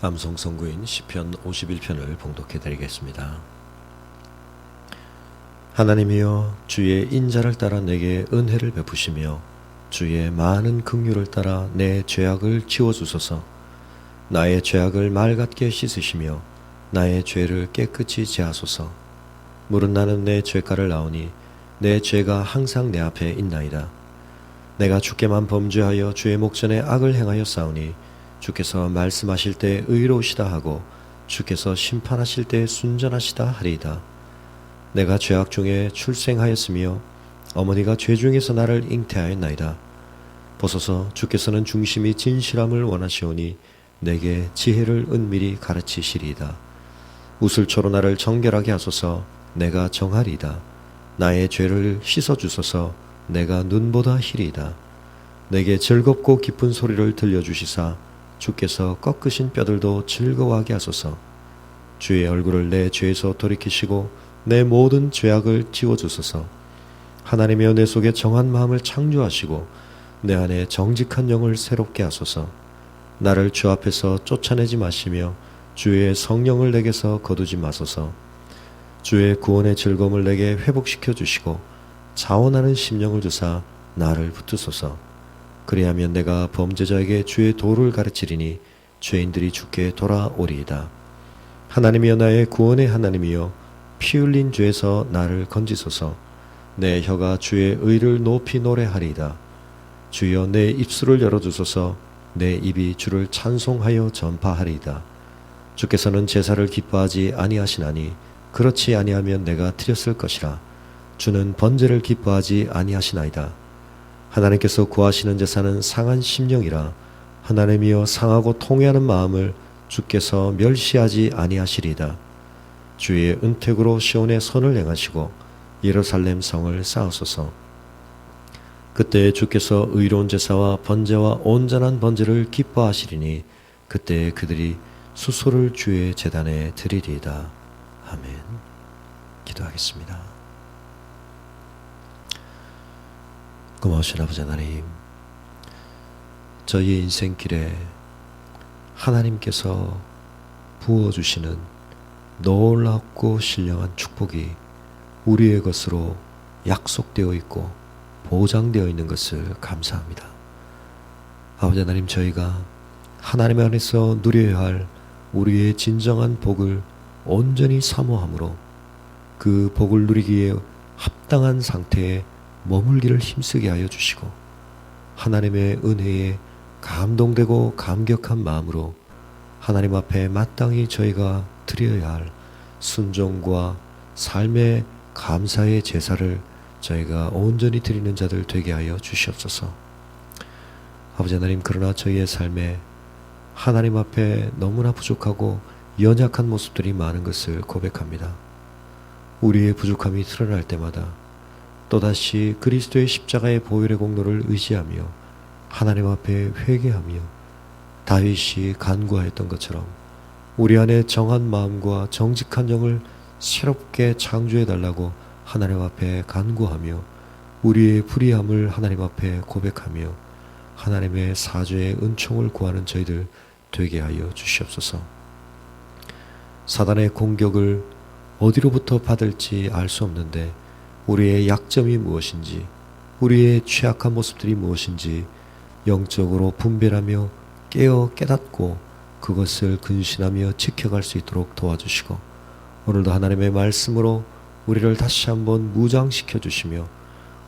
암송선구인 시편 51편을 봉독해 드리겠습니다. 하나님이여, 주의 인자를 따라 내게 은혜를 베푸시며 주의 많은 긍휼을 따라 내 죄악을 지워주소서. 나의 죄악을 맑게 씻으시며 나의 죄를 깨끗이 제하소서. 물은 나는 내 죄가를 나오니 내 죄가 항상 내 앞에 있나이다. 내가 주께만 범죄하여 주의 목전에 악을 행하여 싸우니 주께서 말씀하실 때 의로우시다 하고 주께서 심판하실 때 순전하시다 하리이다. 내가 죄악 중에 출생하였으며 어머니가 죄 중에서 나를 잉태하였나이다. 보소서, 주께서는 중심이 진실함을 원하시오니 내게 지혜를 은밀히 가르치시리이다. 우슬초로 나를 정결하게 하소서. 내가 정하리이다. 나의 죄를 씻어주소서. 내가 눈보다 희리이다. 내게 즐겁고 기쁜 소리를 들려주시사 주께서 꺾으신 뼈들도 즐거워하게 하소서. 주의 얼굴을 내 죄에서 돌이키시고 내 모든 죄악을 지워주소서. 하나님이여, 내 속에 정한 마음을 창조하시고 내 안에 정직한 영을 새롭게 하소서. 나를 주 앞에서 쫓아내지 마시며 주의 성령을 내게서 거두지 마소서. 주의 구원의 즐거움을 내게 회복시켜 주시고 자원하는 심령을 주사 나를 붙드소서. 그리하면 내가 범죄자에게 주의 도를 가르치리니 죄인들이 주께 돌아오리이다. 하나님이여, 나의 구원의 하나님이여, 피 흘린 죄에서 나를 건지소서. 내 혀가 주의 의를 높이 노래하리이다. 주여, 내 입술을 열어주소서. 내 입이 주를 찬송하여 전파하리이다. 주께서는 제사를 기뻐하지 아니하시나니 그렇지 아니하면 내가 드렸을 것이라. 주는 번제를 기뻐하지 아니하시나이다. 하나님께서 구하시는 제사는 상한 심령이라. 하나님이여, 상하고 통회하는 마음을 주께서 멸시하지 아니하시리이다. 주의 은택으로 시온의 선을 행하시고 예루살렘 성을 쌓으소서. 그때 주께서 의로운 제사와 번제와 온전한 번제를 기뻐하시리니 그때 그들이 수소를 주의 제단에 드리리이다. 아멘. 기도하겠습니다. 고마우신 아버지 하나님, 저희의 인생길에 하나님께서 부어주시는 놀랍고 신령한 축복이 우리의 것으로 약속되어 있고 보장되어 있는 것을 감사합니다. 아버지 하나님, 저희가 하나님 안에서 누려야 할 우리의 진정한 복을 온전히 사모함으로 그 복을 누리기에 합당한 상태에 머물기를 힘쓰게 하여 주시고 하나님의 은혜에 감동되고 감격한 마음으로 하나님 앞에 마땅히 저희가 드려야 할 순종과 삶의 감사의 제사를 저희가 온전히 드리는 자들 되게 하여 주시옵소서. 아버지 하나님, 그러나 저희의 삶에 하나님 앞에 너무나 부족하고 연약한 모습들이 많은 것을 고백합니다. 우리의 부족함이 드러날 때마다 또다시 그리스도의 십자가의 보혈의 공로를 의지하며 하나님 앞에 회개하며 다윗이 간구하였던 것처럼 우리 안에 정한 마음과 정직한 영을 새롭게 창조해달라고 하나님 앞에 간구하며 우리의 불의함을 하나님 앞에 고백하며 하나님의 사죄의 은총을 구하는 저희들 되게 하여 주시옵소서. 사단의 공격을 어디로부터 받을지 알 수 없는데 우리의 약점이 무엇인지, 우리의 취약한 모습들이 무엇인지 영적으로 분별하며 깨닫고 그것을 근신하며 지켜갈 수 있도록 도와주시고 오늘도 하나님의 말씀으로 우리를 다시 한번 무장시켜 주시며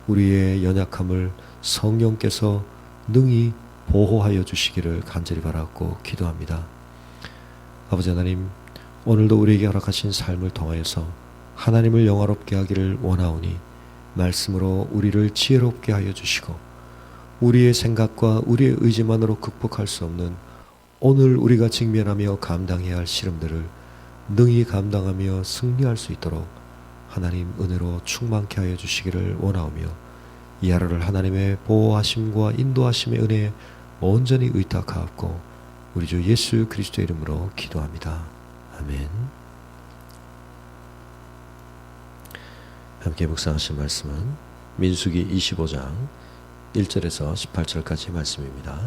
우리의 연약함을 성령께서 능히 보호하여 주시기를 간절히 바라고 기도합니다. 아버지 하나님, 오늘도 우리에게 허락하신 삶을 통하여서 하나님을 영화롭게 하기를 원하오니 말씀으로 우리를 지혜롭게 하여 주시고 우리의 생각과 우리의 의지만으로 극복할 수 없는 오늘 우리가 직면하며 감당해야 할 시름들을 능히 감당하며 승리할 수 있도록 하나님 은혜로 충만케 하여 주시기를 원하오며 이 하루를 하나님의 보호하심과 인도하심의 은혜에 온전히 의탁하옵고 우리 주 예수 그리스도의 이름으로 기도합니다. 아멘. 함께 묵상하실 말씀은 민수기 25장 1절에서 18절까지 말씀입니다.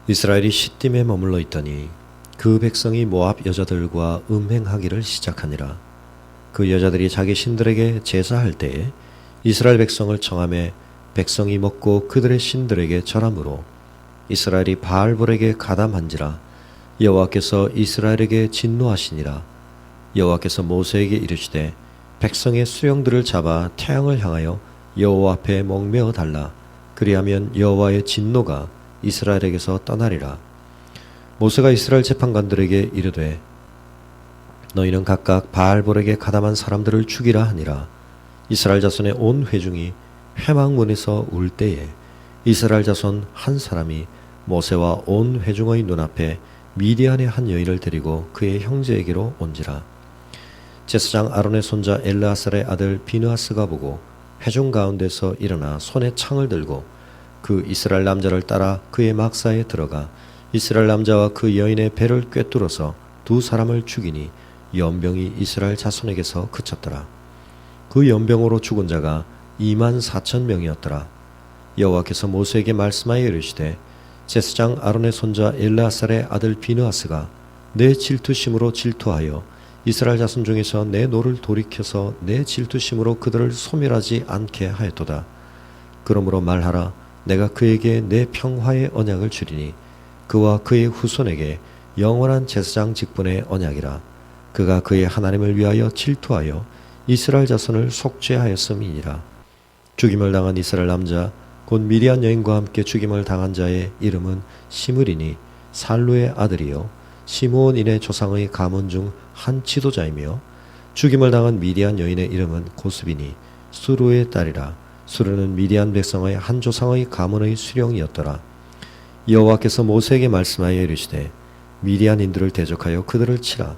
이스라엘이 시딤에 머물러 있더니 그 백성이 모압 여자들과 음행하기를 시작하니라. 그 여자들이 자기 신들에게 제사할 때에 이스라엘 백성을 청하매 백성이 먹고 그들의 신들에게 절함으로 이스라엘이 바알볼에게 가담한지라. 여호와께서 이스라엘에게 진노하시니라. 여호와께서 모세에게 이르시되 백성의 수령들을 잡아 태양을 향하여 여호와 앞에 목매어 달라. 그리하면 여호와의 진노가 이스라엘에게서 떠나리라. 모세가 이스라엘 재판관들에게 이르되 너희는 각각 바알볼에게 가담한 사람들을 죽이라 하니라. 이스라엘 자손의 온 회중이 회막문에서 울 때에 이스라엘 자손 한 사람이 모세와 온 회중의 눈앞에 미디안의 한 여인을 데리고 그의 형제에게로 온지라. 제사장 아론의 손자 엘르아살의 아들 비느하스가 보고 회중 가운데서 일어나 손에 창을 들고 그 이스라엘 남자를 따라 그의 막사에 들어가 이스라엘 남자와 그 여인의 배를 꿰뚫어서 두 사람을 죽이니 연병이 이스라엘 자손에게서 그쳤더라. 그 연병으로 죽은 자가 24,000명이었더라. 여호와께서 모세에게 말씀하여 이르시되 제사장 아론의 손자 엘르아살의 아들 비느하스가 내 질투심으로 질투하여 이스라엘 자손 중에서 내 노를 돌이켜서 내 질투심으로 그들을 소멸하지 않게 하였도다. 그러므로 말하라. 내가 그에게 내 평화의 언약을 주리니 그와 그의 후손에게 영원한 제사장 직분의 언약이라. 그가 그의 하나님을 위하여 질투하여 이스라엘 자손을 속죄하였음이니라. 죽임을 당한 이스라엘 남자 곧 미디안 여인과 함께 죽임을 당한 자의 이름은 시므리니 살루의 아들이요 시므온인의 조상의 가문 중 한 지도자이며 죽임을 당한 미디안 여인의 이름은 고스비니 수루의 딸이라. 수루는 미디안 백성의 한 조상의 가문의 수령이었더라. 여호와께서 모세에게 말씀하여 이르시되 미디안인들을 대적하여 그들을 치라.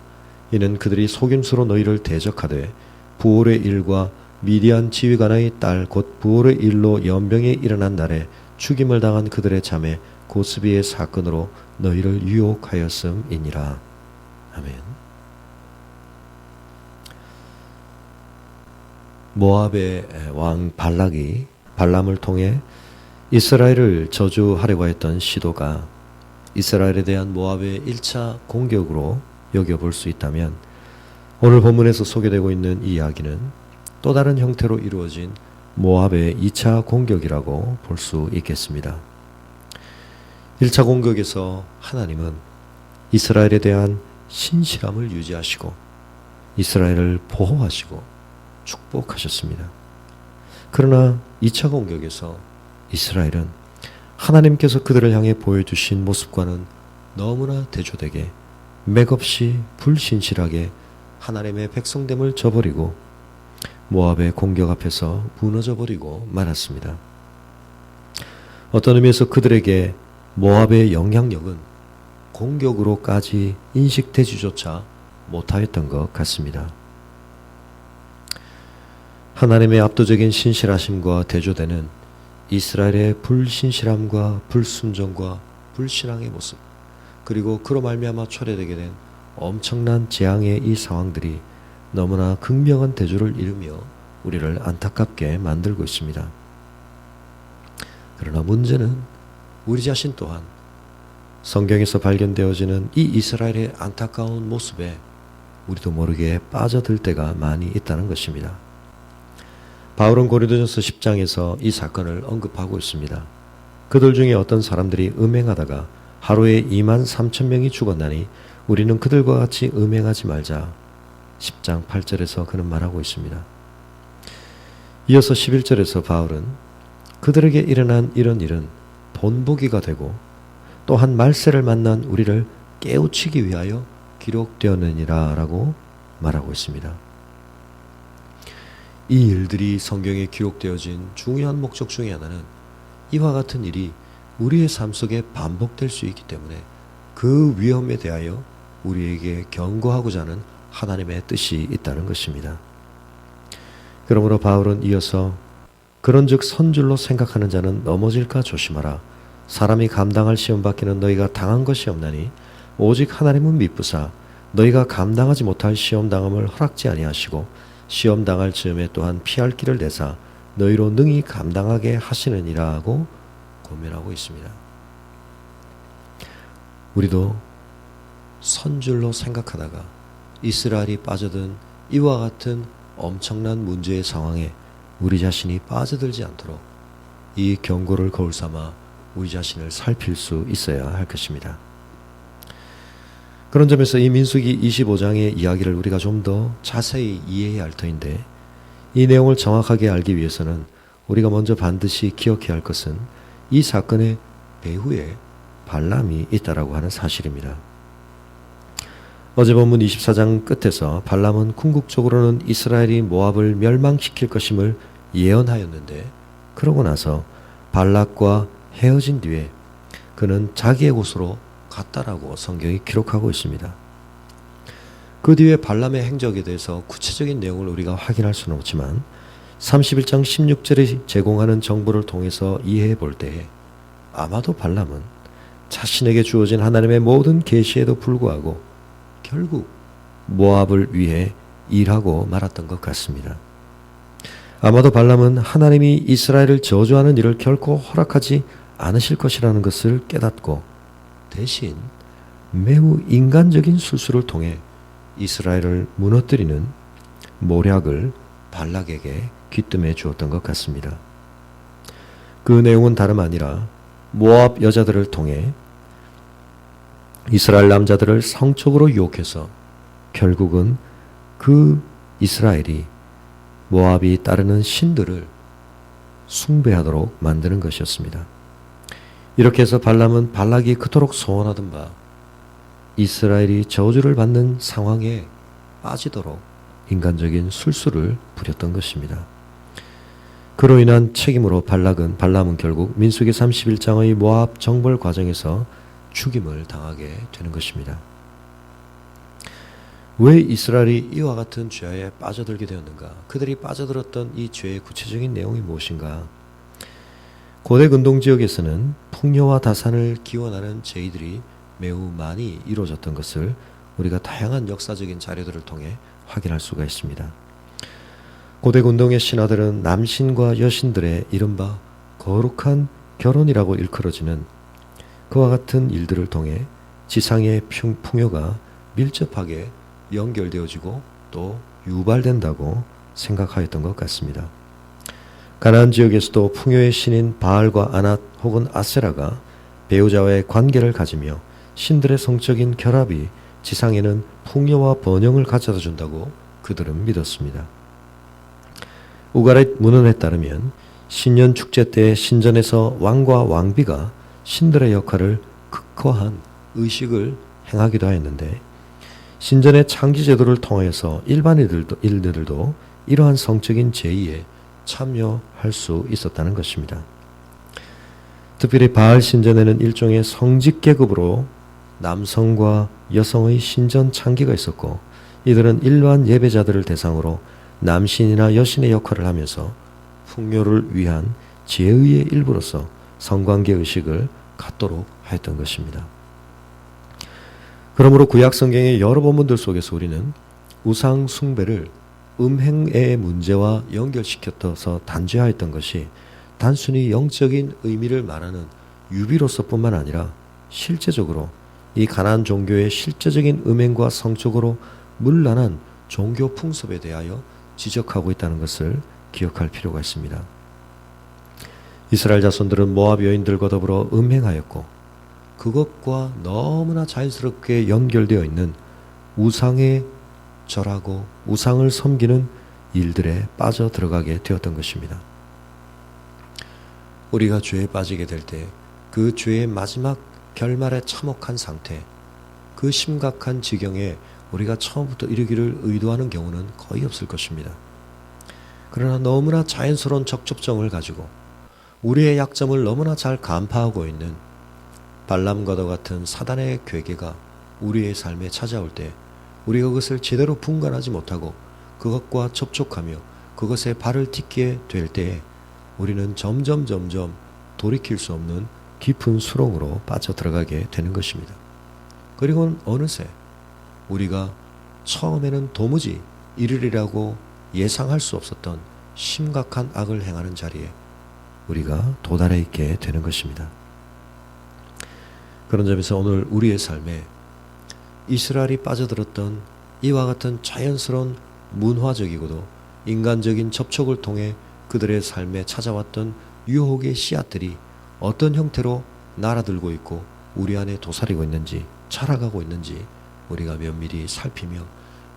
이는 그들이 속임수로 너희를 대적하되 부올의 일과 미디안 지휘관의 딸 곧 부올의 일로 연병에 일어난 날에 죽임을 당한 그들의 자매 고스비의 사건으로 너희를 유혹하였음이니라. 아멘. 모압의 왕 발락이 발람을 통해 이스라엘을 저주하려고 했던 시도가 이스라엘에 대한 모압의 1차 공격으로 여겨볼 수 있다면 오늘 본문에서 소개되고 있는 이 이야기는 또 다른 형태로 이루어진 모압의 2차 공격이라고 볼 수 있겠습니다. 1차 공격에서 하나님은 이스라엘에 대한 신실함을 유지하시고 이스라엘을 보호하시고 축복하셨습니다. 그러나 2차 공격에서 이스라엘은 하나님께서 그들을 향해 보여주신 모습과는 너무나 대조되게 맥없이 불신실하게 하나님의 백성됨을 저버리고 모압의 공격 앞에서 무너져 버리고 말았습니다. 어떤 의미에서 그들에게 모압의 영향력은 공격으로까지 인식되지조차 못하였던 것 같습니다. 하나님의 압도적인 신실하심과 대조되는 이스라엘의 불신실함과 불순종과 불신앙의 모습, 그리고 그로 말미암아 초래되게 된 엄청난 재앙의 이 상황들이 너무나 극명한 대조를 이루며 우리를 안타깝게 만들고 있습니다. 그러나 문제는 우리 자신 또한 성경에서 발견되어지는 이 이스라엘의 안타까운 모습에 우리도 모르게 빠져들 때가 많이 있다는 것입니다. 바울은 고린도전서 10장에서 이 사건을 언급하고 있습니다. 그들 중에 어떤 사람들이 음행하다가 하루에 23,000명이 죽었나니 우리는 그들과 같이 음행하지 말자. 10장 8절에서 그는 말하고 있습니다. 이어서 11절에서 바울은 그들에게 일어난 이런 일은 본보기가 되고 또한 말세를 만난 우리를 깨우치기 위하여 기록되었느니라 라고 말하고 있습니다. 이 일들이 성경에 기록되어진 중요한 목적 중에 하나는 이와 같은 일이 우리의 삶 속에 반복될 수 있기 때문에 그 위험에 대하여 우리에게 경고하고자 하는 하나님의 뜻이 있다는 것입니다. 그러므로 바울은 이어서 그런즉 선줄로 생각하는 자는 넘어질까 조심하라. 사람이 감당할 시험 받기는 너희가 당한 것이 없나니 오직 하나님은 미쁘사 너희가 감당하지 못할 시험 당함을 허락지 아니하시고 시험 당할 즈음에 또한 피할 길을 내사 너희로 능히 감당하게 하시느니라 하고 고면하고 있습니다. 우리도 선줄로 생각하다가 이스라엘이 빠져든 이와 같은 엄청난 문제의 상황에 우리 자신이 빠져들지 않도록 이 경고를 거울 삼아 우리 자신을 살필 수 있어야 할 것입니다. 그런 점에서 이 민수기 25장의 이야기를 우리가 좀 더 자세히 이해해야 할 터인데, 이 내용을 정확하게 알기 위해서는 우리가 먼저 반드시 기억해야 할 것은 이 사건의 배후에 발람이 있다라고 하는 사실입니다. 어제 본문 24장 끝에서 발람은 궁극적으로는 이스라엘이 모압을 멸망시킬 것임을 예언하였는데, 그러고 나서 발락과 헤어진 뒤에 그는 자기의 곳으로 갔다라고 성경이 기록하고 있습니다. 그 뒤에 발람의 행적에 대해서 구체적인 내용을 우리가 확인할 수는 없지만 31장 16절에 제공하는 정보를 통해서 이해해 볼 때에 아마도 발람은 자신에게 주어진 하나님의 모든 계시에도 불구하고 결국 모압을 위해 일하고 말았던 것 같습니다. 아마도 발람은 하나님이 이스라엘을 저주하는 일을 결코 허락하지 않으실 것이라는 것을 깨닫고 대신 매우 인간적인 술수를 통해 이스라엘을 무너뜨리는 모략을 발락에게 귀뜸해 주었던 것 같습니다. 그 내용은 다름 아니라 모압 여자들을 통해 이스라엘 남자들을 성적으로 유혹해서 결국은 그 이스라엘이 모압이 따르는 신들을 숭배하도록 만드는 것이었습니다. 이렇게 해서 발람은 발락이 그토록 소원하던 바 이스라엘이 저주를 받는 상황에 빠지도록 인간적인 술수를 부렸던 것입니다. 그로 인한 책임으로 발람은 결국 민수기 31장의 모압 정벌 과정에서 죽임을 당하게 되는 것입니다. 왜 이스라엘이 이와 같은 죄에 빠져들게 되었는가? 그들이 빠져들었던 이 죄의 구체적인 내용이 무엇인가? 고대 근동 지역에서는 풍요와 다산을 기원하는 제의들이 매우 많이 이루어졌던 것을 우리가 다양한 역사적인 자료들을 통해 확인할 수가 있습니다. 고대 근동의 신화들은 남신과 여신들의 이른바 거룩한 결혼이라고 일컬어지는 그와 같은 일들을 통해 지상의 풍요가 밀접하게 연결되어지고 또 유발된다고 생각하였던 것 같습니다. 가나안 지역에서도 풍요의 신인 바알과 아낫 혹은 아세라가 배우자와의 관계를 가지며 신들의 성적인 결합이 지상에는 풍요와 번영을 가져다 준다고 그들은 믿었습니다. 우가렛 문헌에 따르면 신년 축제 때 신전에서 왕과 왕비가 신들의 역할을 극화한 의식을 행하기도 하였는데, 신전의 창기 제도를 통해서 일반인들도 이러한 성적인 제의에 참여할 수 있었다는 것입니다. 특별히 바알 신전에는 일종의 성직 계급으로 남성과 여성의 신전 창기가 있었고, 이들은 일반 예배자들을 대상으로 남신이나 여신의 역할을 하면서 풍요를 위한 제의의 일부로서 성관계 의식을 갖도록 하였던 것입니다. 그러므로 구약 성경의 여러 본문들 속에서 우리는 우상 숭배를 음행의 문제와 연결시켜서 단죄하였던 것이 단순히 영적인 의미를 말하는 유비로서뿐만 아니라 실제적으로 이 가나안 종교의 실제적인 음행과 성적으로 문란한 종교 풍습에 대하여 지적하고 있다는 것을 기억할 필요가 있습니다. 이스라엘 자손들은 모압 여인들과 더불어 음행하였고, 그것과 너무나 자연스럽게 연결되어 있는 우상에 절하고 우상을 섬기는 일들에 빠져 들어가게 되었던 것입니다. 우리가 죄에 빠지게 될 때 그 죄의 마지막 결말에 참혹한 상태, 그 심각한 지경에 우리가 처음부터 이르기를 의도하는 경우는 거의 없을 것입니다. 그러나 너무나 자연스러운 적법정을 가지고 우리의 약점을 너무나 잘 간파하고 있는 발람과도 같은 사단의 괴계가 우리의 삶에 찾아올 때 우리가 그것을 제대로 분간하지 못하고 그것과 접촉하며 그것에 발을 딛게 될 때에 우리는 점점 돌이킬 수 없는 깊은 수렁으로 빠져들어가게 되는 것입니다. 그리고 어느새 우리가 처음에는 도무지 이르리라고 예상할 수 없었던 심각한 악을 행하는 자리에 우리가 도달해 있게 되는 것입니다. 그런 점에서 오늘 우리의 삶에 이스라엘이 빠져들었던 이와 같은 자연스러운 문화적이고도 인간적인 접촉을 통해 그들의 삶에 찾아왔던 유혹의 씨앗들이 어떤 형태로 날아들고 있고 우리 안에 도사리고 있는지 자라가고 있는지 우리가 면밀히 살피며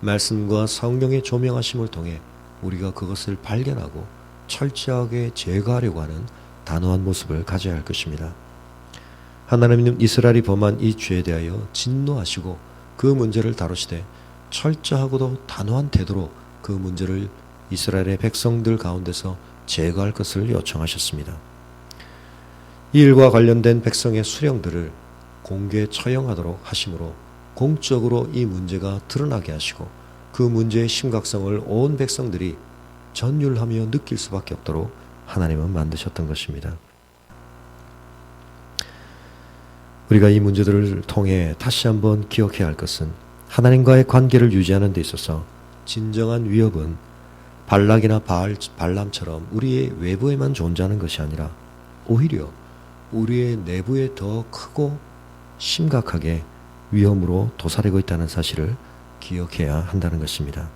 말씀과 성령의 조명하심을 통해 우리가 그것을 발견하고 철저하게 제거하려고 하는 단호한 모습을 가져야 할 것입니다. 하나님은 이스라엘이 범한 이 죄에 대하여 진노하시고 그 문제를 다루시되 철저하고도 단호한 태도로 그 문제를 이스라엘의 백성들 가운데서 제거할 것을 요청하셨습니다. 이 일과 관련된 백성의 수령들을 공개 처형하도록 하심으로 공적으로 이 문제가 드러나게 하시고 그 문제의 심각성을 온 백성들이 전율하며 느낄 수밖에 없도록 하나님은 만드셨던 것입니다. 우리가 이 문제들을 통해 다시 한번 기억해야 할 것은 하나님과의 관계를 유지하는 데 있어서 진정한 위협은 발락이나 발람처럼 우리의 외부에만 존재하는 것이 아니라 오히려 우리의 내부에 더 크고 심각하게 위험으로 도사리고 있다는 사실을 기억해야 한다는 것입니다.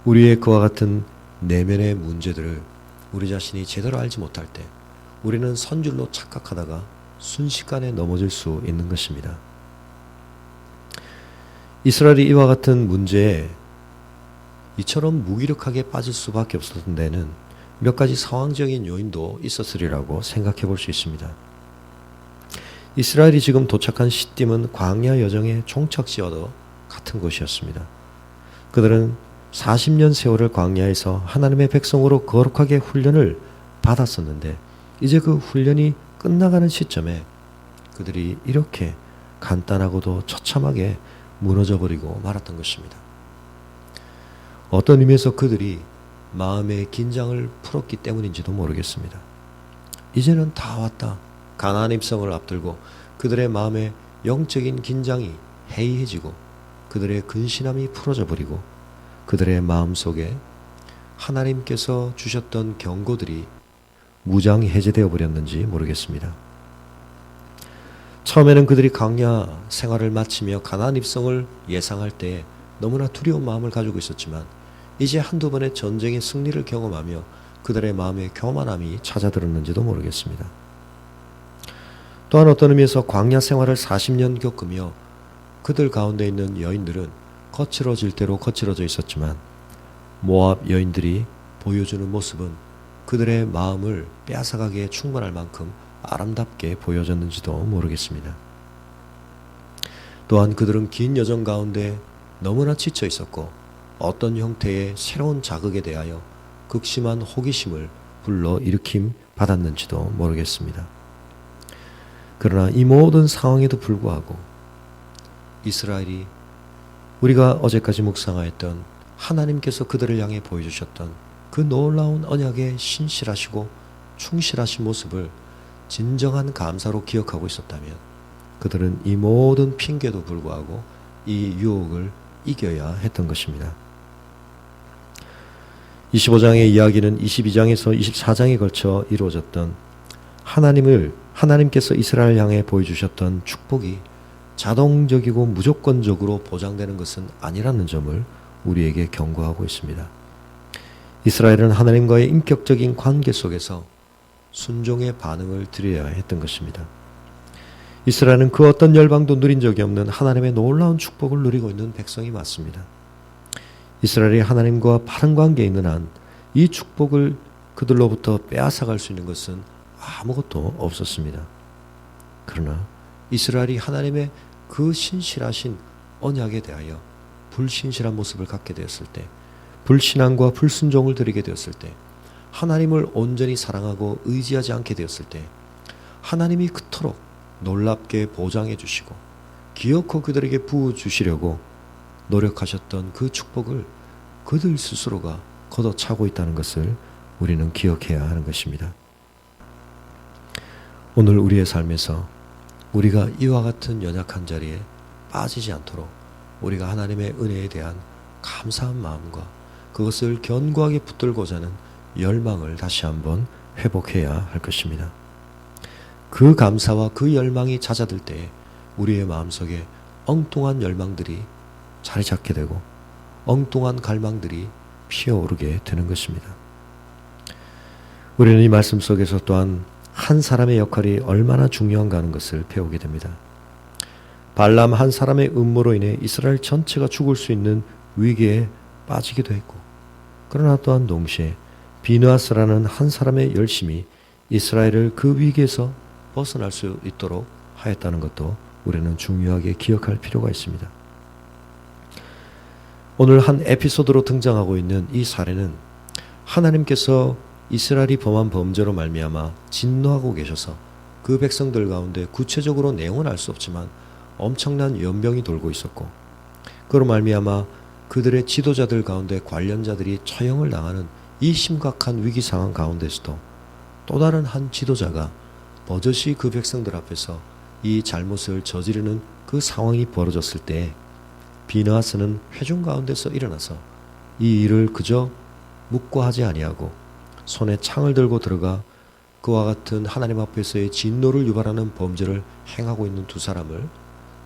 우리의 그와 같은 내면의 문제들을 우리 자신이 제대로 알지 못할 때 우리는 선줄로 착각하다가 순식간에 넘어질 수 있는 것입니다. 이스라엘이 이와 같은 문제에 이처럼 무기력하게 빠질 수밖에 없었던 데는 몇 가지 상황적인 요인도 있었으리라고 생각해 볼 수 있습니다. 이스라엘이 지금 도착한 시딤은 광야 여정의 종착지와도 같은 곳이었습니다. 그들은 40년 세월을 광야에서 하나님의 백성으로 거룩하게 훈련을 받았었는데 이제 그 훈련이 끝나가는 시점에 그들이 이렇게 간단하고도 처참하게 무너져버리고 말았던 것입니다. 어떤 의미에서 그들이 마음의 긴장을 풀었기 때문인지도 모르겠습니다. 이제는 다 왔다. 가나안 입성을 앞두고 그들의 마음의 영적인 긴장이 해이해지고 그들의 근신함이 풀어져 버리고 그들의 마음속에 하나님께서 주셨던 경고들이 무장 해제되어 버렸는지 모르겠습니다. 처음에는 그들이 광야 생활을 마치며 가나안 입성을 예상할 때 너무나 두려운 마음을 가지고 있었지만 이제 한두 번의 전쟁의 승리를 경험하며 그들의 마음에 교만함이 찾아들었는지도 모르겠습니다. 또한 어떤 의미에서 광야 생활을 40년 겪으며 그들 가운데 있는 여인들은 거칠어질 대로 거칠어져 있었지만 모압 여인들이 보여주는 모습은 그들의 마음을 빼앗아가기에 충분할 만큼 아름답게 보여졌는지도 모르겠습니다. 또한 그들은 긴 여정 가운데 너무나 지쳐 있었고 어떤 형태의 새로운 자극에 대하여 극심한 호기심을 불러일으킴 받았는지도 모르겠습니다. 그러나 이 모든 상황에도 불구하고 이스라엘이 우리가 어제까지 묵상하였던 하나님께서 그들을 향해 보여주셨던 그 놀라운 언약에 신실하시고 충실하신 모습을 진정한 감사로 기억하고 있었다면 그들은 이 모든 핑계도 불구하고 이 유혹을 이겨야 했던 것입니다. 25장의 이야기는 22장에서 24장에 걸쳐 이루어졌던 하나님께서 이스라엘 향해 보여주셨던 축복이 자동적이고 무조건적으로 보장되는 것은 아니라는 점을 우리에게 경고하고 있습니다. 이스라엘은 하나님과의 인격적인 관계 속에서 순종의 반응을 드려야 했던 것입니다. 이스라엘은 그 어떤 열방도 누린 적이 없는 하나님의 놀라운 축복을 누리고 있는 백성이 맞습니다. 이스라엘이 하나님과 바른 관계에 있는 한 이 축복을 그들로부터 빼앗아갈 수 있는 것은 아무것도 없었습니다. 그러나 이스라엘이 하나님의 그 신실하신 언약에 대하여 불신실한 모습을 갖게 되었을 때, 불신앙과 불순종을 드리게 되었을 때, 하나님을 온전히 사랑하고 의지하지 않게 되었을 때 하나님이 그토록 놀랍게 보장해 주시고 기어코 그들에게 부어주시려고 노력하셨던 그 축복을 그들 스스로가 걷어차고 있다는 것을 우리는 기억해야 하는 것입니다. 오늘 우리의 삶에서 우리가 이와 같은 연약한 자리에 빠지지 않도록 우리가 하나님의 은혜에 대한 감사한 마음과 그것을 견고하게 붙들고자 하는 열망을 다시 한번 회복해야 할 것입니다. 그 감사와 그 열망이 잦아들 때에 우리의 마음속에 엉뚱한 열망들이 자리 잡게 되고 엉뚱한 갈망들이 피어오르게 되는 것입니다. 우리는 이 말씀 속에서 또한 한 사람의 역할이 얼마나 중요한가 하는 것을 배우게 됩니다. 발람 한 사람의 음모로 인해 이스라엘 전체가 죽을 수 있는 위기에 빠지기도 했고, 그러나 또한 동시에 비느하스라는 한 사람의 열심이 이스라엘을 그 위기에서 벗어날 수 있도록 하였다는 것도 우리는 중요하게 기억할 필요가 있습니다. 오늘 한 에피소드로 등장하고 있는 이 사례는 하나님께서 이스라엘이 범한 범죄로 말미암아 진노하고 계셔서 그 백성들 가운데 구체적으로 내용은 알 수 없지만 엄청난 연병이 돌고 있었고, 그로 말미암아 그들의 지도자들 가운데 관련자들이 처형을 당하는 이 심각한 위기 상황 가운데서도 또 다른 한 지도자가 버젓이 그 백성들 앞에서 이 잘못을 저지르는 그 상황이 벌어졌을 때 비느하스는 회중 가운데서 일어나서 이 일을 그저 묵과하지 아니하고 손에 창을 들고 들어가 그와 같은 하나님 앞에서의 진노를 유발하는 범죄를 행하고 있는 두 사람을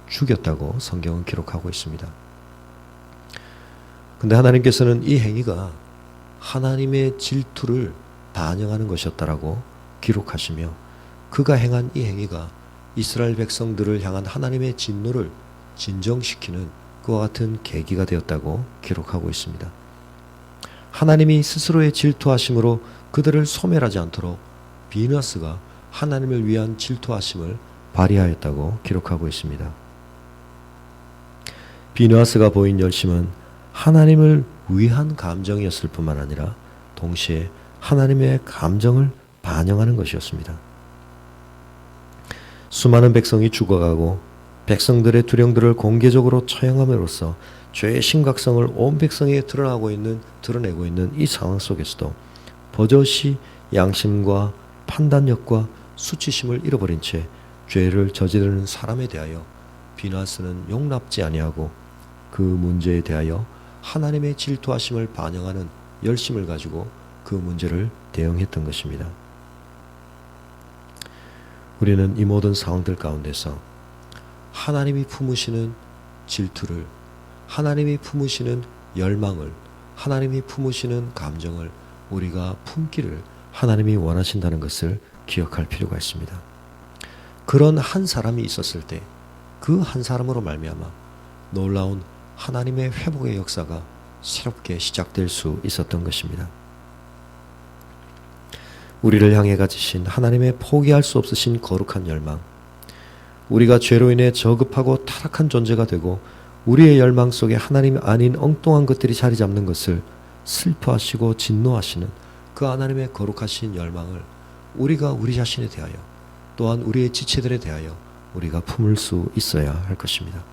죽였다고 성경은 기록하고 있습니다. 근데 하나님께서는 이 행위가 하나님의 질투를 반영하는 것이었다라고 기록하시며, 그가 행한 이 행위가 이스라엘 백성들을 향한 하나님의 진노를 진정시키는 그와 같은 계기가 되었다고 기록하고 있습니다. 하나님이 스스로의 질투하심으로 그들을 소멸하지 않도록 비느하스가 하나님을 위한 질투하심을 발휘하였다고 기록하고 있습니다. 비느하스가 보인 열심은 하나님을 위한 감정이었을 뿐만 아니라 동시에 하나님의 감정을 반영하는 것이었습니다. 수많은 백성이 죽어가고 백성들의 두령들을 공개적으로 처형함으로써 죄의 심각성을 온 백성에게 드러내고 있는 이 상황 속에서도 버젓이 양심과 판단력과 수치심을 잃어버린 채 죄를 저지르는 사람에 대하여 비느하스는 용납지 아니하고 그 문제에 대하여 하나님의 질투하심을 반영하는 열심을 가지고 그 문제를 대응했던 것입니다. 우리는 이 모든 상황들 가운데서 하나님이 품으시는 질투를, 하나님이 품으시는 열망을, 하나님이 품으시는 감정을 우리가 품기를 하나님이 원하신다는 것을 기억할 필요가 있습니다. 그런 한 사람이 있었을 때 그 한 사람으로 말미암아 놀라운 하나님의 회복의 역사가 새롭게 시작될 수 있었던 것입니다. 우리를 향해 가지신 하나님의 포기할 수 없으신 거룩한 열망, 우리가 죄로 인해 저급하고 타락한 존재가 되고 우리의 열망 속에 하나님 아닌 엉뚱한 것들이 자리 잡는 것을 슬퍼하시고 진노하시는 그 하나님의 거룩하신 열망을 우리가 우리 자신에 대하여 또한 우리의 지체들에 대하여 우리가 품을 수 있어야 할 것입니다.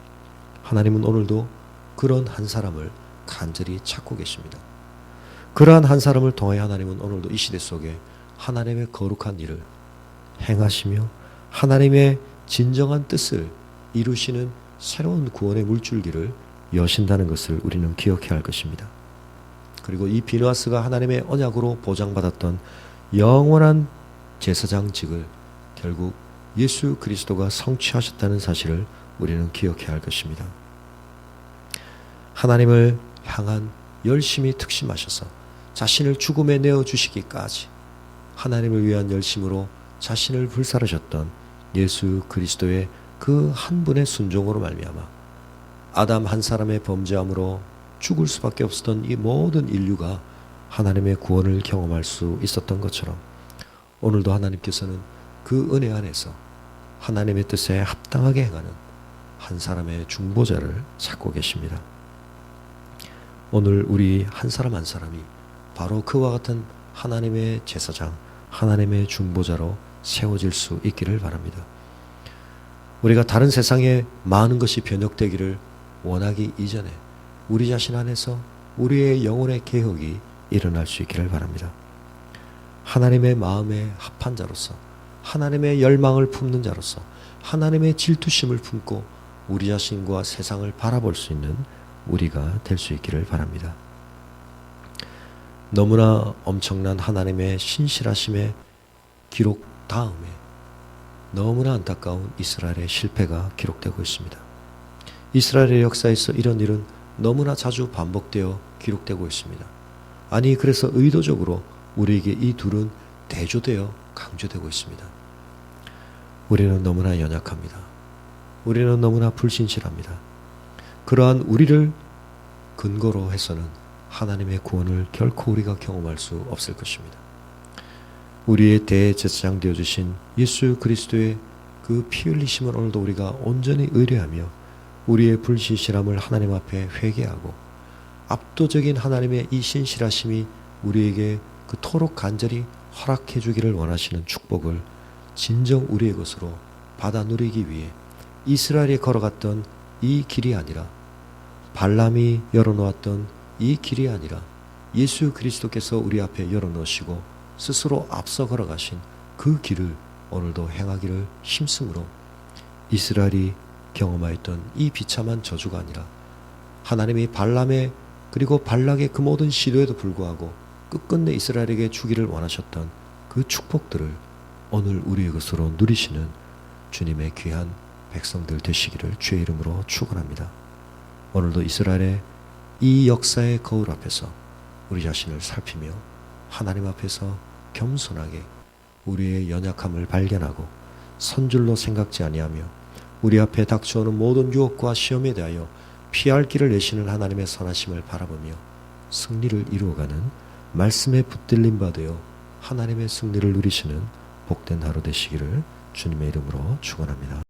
하나님은 오늘도 그런 한 사람을 간절히 찾고 계십니다. 그러한 한 사람을 통하여 하나님은 오늘도 이 시대 속에 하나님의 거룩한 일을 행하시며 하나님의 진정한 뜻을 이루시는 새로운 구원의 물줄기를 여신다는 것을 우리는 기억해야 할 것입니다. 그리고 이 비느하스가 하나님의 언약으로 보장받았던 영원한 제사장직을 결국 예수 그리스도가 성취하셨다는 사실을 우리는 기억해야 할 것입니다. 하나님을 향한 열심이 특심하셔서 자신을 죽음에 내어주시기까지 하나님을 위한 열심으로 자신을 불사르셨던 예수 그리스도의 그 한 분의 순종으로 말미암아 아담 한 사람의 범죄함으로 죽을 수밖에 없었던 이 모든 인류가 하나님의 구원을 경험할 수 있었던 것처럼 오늘도 하나님께서는 그 은혜 안에서 하나님의 뜻에 합당하게 행하는 한 사람의 중보자를 찾고 계십니다. 오늘 우리 한 사람 한 사람이 바로 그와 같은 하나님의 제사장, 하나님의 중보자로 세워질 수 있기를 바랍니다. 우리가 다른 세상에 많은 것이 변혁되기를 원하기 이전에 우리 자신 안에서 우리의 영혼의 개혁이 일어날 수 있기를 바랍니다. 하나님의 마음에 합한 자로서, 하나님의 열망을 품는 자로서, 하나님의 질투심을 품고 우리 자신과 세상을 바라볼 수 있는 우리가 될 수 있기를 바랍니다. 너무나 엄청난 하나님의 신실하심의 기록 다음에 너무나 안타까운 이스라엘의 실패가 기록되고 있습니다. 이스라엘의 역사에서 이런 일은 너무나 자주 반복되어 기록되고 있습니다. 아니 그래서 의도적으로 우리에게 이 둘은 대조되어 강조되고 있습니다. 우리는 너무나 연약합니다. 우리는 너무나 불신실합니다. 그러한 우리를 근거로 해서는 하나님의 구원을 결코 우리가 경험할 수 없을 것입니다. 우리의 대제사장 되어주신 예수 그리스도의 그 피 흘리심을 오늘도 우리가 온전히 의뢰하며 우리의 불신실함을 하나님 앞에 회개하고 압도적인 하나님의 이 신실하심이 우리에게 그토록 간절히 허락해 주기를 원하시는 축복을 진정 우리의 것으로 받아 누리기 위해 이스라엘이 걸어갔던 이 길이 아니라 발람이 열어놓았던 이 길이 아니라 예수 그리스도께서 우리 앞에 열어놓으시고 스스로 앞서 걸어가신 그 길을 오늘도 행하기를 힘쓰므로 이스라엘이 경험하였던 이 비참한 저주가 아니라 하나님이 발람의 그리고 발락의 그 모든 시도에도 불구하고 끝끝내 이스라엘에게 주기를 원하셨던 그 축복들을 오늘 우리의 것으로 누리시는 주님의 귀한 백성들 되시기를 주의 이름으로 축원합니다. 오늘도 이스라엘의 이 역사의 거울 앞에서 우리 자신을 살피며 하나님 앞에서 겸손하게 우리의 연약함을 발견하고 선줄로 생각지 아니하며 우리 앞에 닥쳐오는 모든 유혹과 시험에 대하여 피할 길을 내시는 하나님의 선하심을 바라보며 승리를 이루어가는 말씀에 붙들림 받으여 하나님의 승리를 누리시는 복된 하루 되시기를 주님의 이름으로 축원합니다.